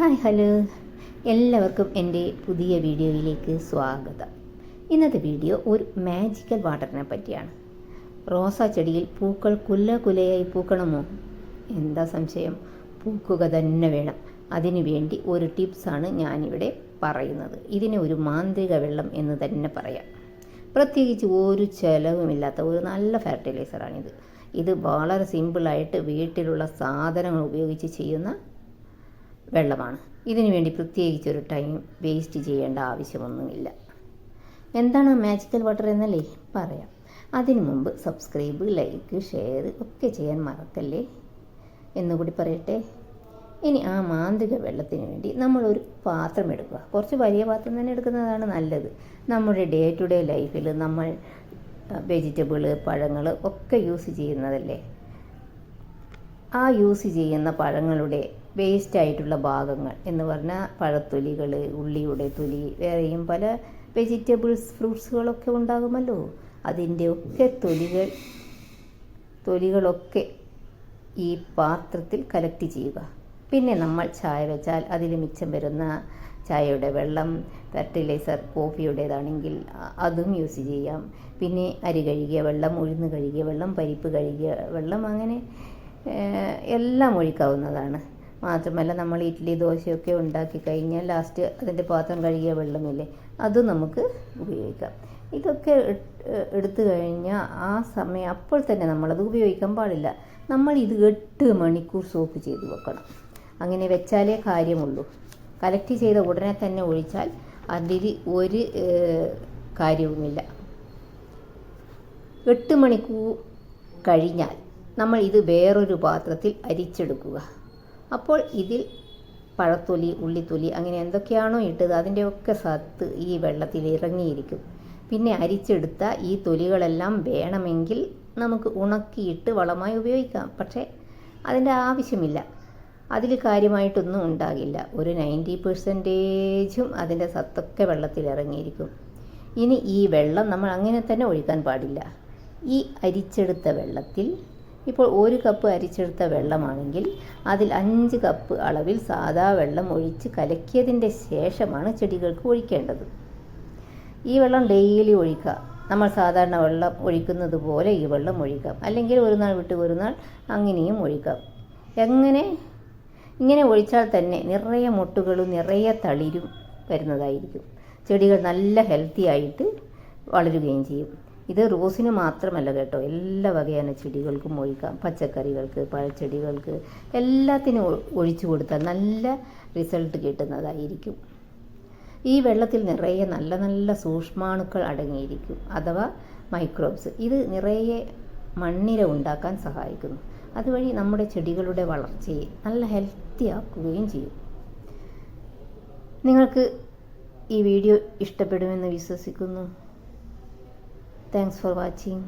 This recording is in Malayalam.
ഹായ് ഹലോ, എല്ലാവർക്കും എൻ്റെ പുതിയ വീഡിയോയിലേക്ക് സ്വാഗതം. ഇന്നത്തെ വീഡിയോ ഒരു മാജിക്കൽ വാട്ടറിനെ പറ്റിയാണ്. റോസാ ചെടിയിൽ പൂക്കൾ കുലയായി പൂക്കണമോ? എന്താ സംശയം? പൂക്കുക തന്നെ വേണം. അതിനു വേണ്ടി ഒരു ടിപ്സാണ് ഞാനിവിടെ പറയുന്നത്. ഇതിനെ ഒരു മാന്ത്രിക വെള്ളം എന്ന് തന്നെ പറയാം. പ്രത്യേകിച്ച് ഒരു ചിലവുമില്ലാത്ത ഒരു നല്ല ഫെർട്ടിലൈസറാണിത്. ഇത് വളരെ സിമ്പിളായിട്ട് വീട്ടിലുള്ള സാധനങ്ങൾ ഉപയോഗിച്ച് ചെയ്യുന്ന വെള്ളമാണ്. ഇതിനു വേണ്ടി പ്രത്യേകിച്ചൊരു ടൈം വേസ്റ്റ് ചെയ്യേണ്ട ആവശ്യമൊന്നുമില്ല. എന്താണ് മാജിക്കൽ വാട്ടർ എന്നല്ലേ പറയാം. അതിനു മുമ്പ് സബ്സ്ക്രൈബ്, ലൈക്ക്, ഷെയർ ഒക്കെ ചെയ്യാൻ മറക്കല്ലേ എന്നുകൂടി പറയട്ടെ. ഇനി ആ മാന്ത്രിക വെള്ളത്തിന് വേണ്ടി നമ്മളൊരു പാത്രം എടുക്കുക. കുറച്ച് വലിയ പാത്രം തന്നെ എടുക്കുന്നതാണ് നല്ലത്. നമ്മുടെ ഡേ ടു ഡേ ലൈഫിൽ നമ്മൾ വെജിറ്റബിൾ, പഴങ്ങൾ ഒക്കെ യൂസ് ചെയ്യുന്നതല്ലേ. ആ യൂസ് ചെയ്യുന്ന പഴങ്ങളുടെ വേസ്റ്റായിട്ടുള്ള ഭാഗങ്ങൾ എന്ന് പറഞ്ഞാൽ പഴത്തൊലികൾ, ഉള്ളിയുടെ തൊലി, വേറെയും പല വെജിറ്റബിൾസ്, ഫ്രൂട്ട്സുകളൊക്കെ ഉണ്ടാകുമല്ലോ. അതിൻ്റെ ഒക്കെ തൊലികളൊക്കെ ഈ പാത്രത്തിൽ കളക്ട് ചെയ്യുക. പിന്നെ നമ്മൾ ചായ വെച്ചാൽ അതിൽ മിച്ചം വരുന്ന ചായയുടെ വെള്ളം, ഫെർട്ടിലൈസർ കോഫിയുടേതാണെങ്കിൽ അതും യൂസ് ചെയ്യാം. പിന്നെ അരി കഴുകിയ വെള്ളം, ഉഴുന്ന് കഴുകിയ വെള്ളം, പരിപ്പ് കഴുകിയ വെള്ളം, അങ്ങനെ എല്ലാം ഒഴിക്കാവുന്നതാണ്. മാത്രമല്ല നമ്മൾ ഇഡ്ഡലി, ദോശയൊക്കെ ഉണ്ടാക്കി കഴിഞ്ഞാൽ ലാസ്റ്റ് അതിൻ്റെ പാത്രം കഴുകിയ വെള്ളമില്ലേ, അതും നമുക്ക് ഉപയോഗിക്കാം. ഇതൊക്കെ എടുത്തു കഴിഞ്ഞാൽ ആ സമയം അപ്പോൾ തന്നെ നമ്മളത് ഉപയോഗിക്കാൻ പാടില്ല. നമ്മൾ ഇത് 8 മണിക്കൂർ സോക്ക് ചെയ്ത് വെക്കണം. അങ്ങനെ വെച്ചാലേ കാര്യമുള്ളൂ. കളക്ട് ചെയ്ത ഉടനെ തന്നെ ഒഴിച്ചാൽ അതിൽ ഒരു കാര്യവുമില്ല. 8 മണിക്കൂർ കഴിഞ്ഞാൽ നമ്മൾ ഇത് വേറൊരു പാത്രത്തിൽ അരിച്ചെടുക്കുക. അപ്പോൾ ഇതിൽ പഴത്തൊലി, ഉള്ളിത്തൊലി, അങ്ങനെ എന്തൊക്കെയാണോ ഇട്ടത് അതിൻ്റെയൊക്കെ സത്ത് ഈ വെള്ളത്തിൽ ഇറങ്ങിയിരിക്കും. പിന്നെ അരിച്ചെടുത്ത ഈ തൊലികളെല്ലാം വേണമെങ്കിൽ നമുക്ക് ഉണക്കിയിട്ട് വളമായി ഉപയോഗിക്കാം. പക്ഷേ അതിൻ്റെ ആവശ്യമില്ല. അതിൽ കാര്യമായിട്ടൊന്നും ഉണ്ടാകില്ല. ഒരു 90% അതിൻ്റെ സത്തൊക്കെ വെള്ളത്തിൽ ഇറങ്ങിയിരിക്കും. ഇനി ഈ വെള്ളം നമ്മൾ അങ്ങനെ തന്നെ ഒഴിക്കാൻ പാടില്ല. ഈ അരിച്ചെടുത്ത വെള്ളത്തിൽ, ഇപ്പോൾ 1 കപ്പ് അരിച്ചെടുത്ത വെള്ളമാണെങ്കിൽ അതിൽ 5 കപ്പ് അളവിൽ സാദാ വെള്ളം ഒഴിച്ച് കലക്കിയതിൻ്റെ ശേഷമാണ് ചെടികൾക്ക് ഒഴിക്കേണ്ടത്. ഈ വെള്ളം ഡെയിലി ഒഴിക്കുക. നമ്മൾ സാധാരണ വെള്ളം ഒഴിക്കുന്നത് പോലെ ഈ വെള്ളം ഒഴിക്കാം. അല്ലെങ്കിൽ ഒരു നാൾ വിട്ട് ഒരു നാൾ അങ്ങനെയും ഒഴിക്കാം. ഇങ്ങനെ ഒഴിച്ചാൽ തന്നെ നിറയെ മുട്ടുകളും നിറയെ തളിരും വരുന്നതായിരിക്കും. ചെടികൾ നല്ല ഹെൽത്തി ആയിട്ട് വളരുകയും ചെയ്യും. ഇത് റോസിന് മാത്രമല്ല കേട്ടോ, എല്ലാ വകயான ചെടികൾക്കും ഒഴിക്കാം. പച്ചക്കറികൾക്ക്, പഴച്ചെടികൾക്ക്, എല്ലാത്തിനും ഒഴിച്ചു കൊടുത്താൽ നല്ല റിസൾട്ട് കിട്ടുന്നതായിരിക്കും. ഈ വെള്ളത്തിൽ നിറയെ നല്ല നല്ല സൂക്ഷ്മാണുക്കൾ അടങ്ങിയിരിക്കും, അഥവാ മൈക്രോബ്സ്. ഇത് നിറയെ മണ്ണിര ഉണ്ടാക്കാൻ സഹായിക്കുന്നു. അതുവഴി നമ്മുടെ ചെടികളുടെ വളർച്ചയെ നല്ല ഹെൽത്തി ആക്കുകയും ചെയ്യും. നിങ്ങൾക്ക് ഈ വീഡിയോ ഇഷ്ടപ്പെടുമെന്ന് വിശ്വസിക്കുന്നു. Thanks for watching.